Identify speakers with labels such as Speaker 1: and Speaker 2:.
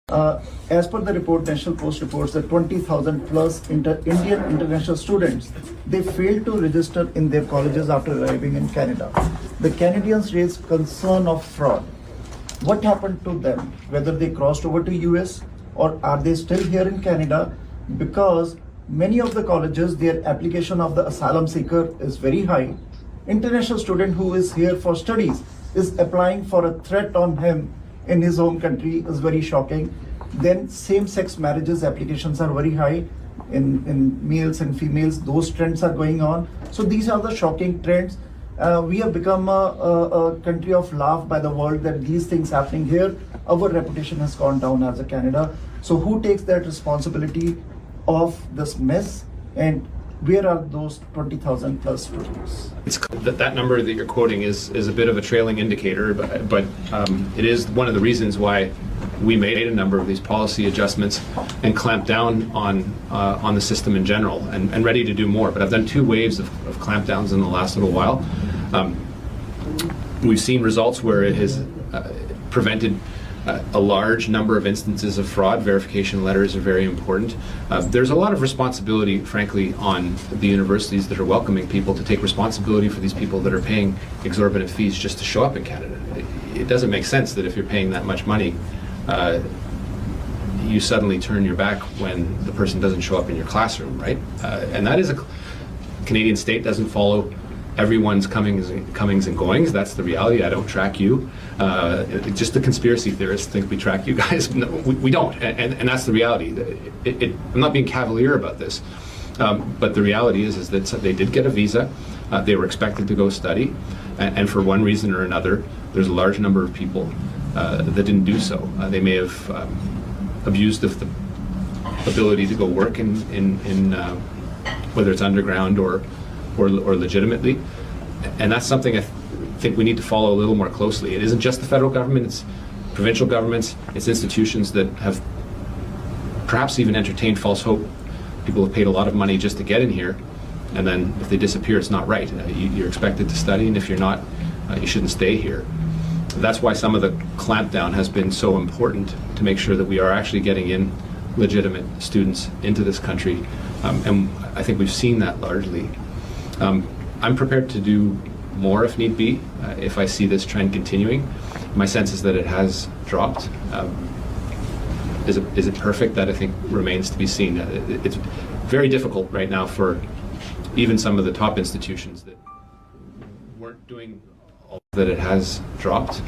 Speaker 1: As per the report, National Post reports that 20,000 plus Indian international students, they failed to register in their colleges after arriving in Canada. The Canadians raised concern of fraud. What happened to them? Whether they crossed over to US or are they still here in Canada? Because many of the colleges, their application of the asylum seeker is very high. International student who is here for studies is applying for a threat on him in his home country is very shocking. Then same-sex marriages applications are very high in males and females. Those trends are going on. So these are the shocking trends. We have become a country of laugh by the world that these things happening here. Our reputation has gone down as a Canada. So who takes that responsibility of this mess, and where are those 20,000 plus students?
Speaker 2: It's that number that you're quoting is a bit of a trailing indicator, but it is one of the reasons why we made a number of these policy adjustments and clamped down on the system in general, and ready to do more. But I've done two waves of clampdowns in the last little while. We've seen results where it has prevented a large number of instances of fraud. Verification letters are very important. There's a lot of responsibility, frankly, on the universities that are welcoming people to take responsibility for these people that are paying exorbitant fees just to show up in Canada. It doesn't make sense that if you're paying that much money, you suddenly turn your back when the person doesn't show up in your classroom, right? And that is a Canadian state doesn't follow everyone's comings and goings. That's the reality. I don't track you. Just the conspiracy theorists think we track you guys. No, we don't, and that's the reality. I'm not being cavalier about this, but the reality is that they did get a visa. They were expected to go study, and for one reason or another, there's a large number of people that didn't do so. They may have abused of the ability to go work in whether it's underground or legitimately, and that's something I think we need to follow a little more closely. It isn't just the federal government, it's provincial governments, it's institutions that have perhaps even entertained false hope. People have paid a lot of money just to get in here, and then if they disappear, it's not right. You're expected to study, and if you're not, you shouldn't stay here. That's why some of the clampdown has been so important, to make sure that we are actually getting in legitimate students into this country, and I think we've seen that largely. I'm prepared to do more if need be, if I see this trend continuing. My sense is that it has dropped. Is it perfect? That I think remains to be seen. It's very difficult right now for even some of the top institutions that weren't doing all that. It has dropped.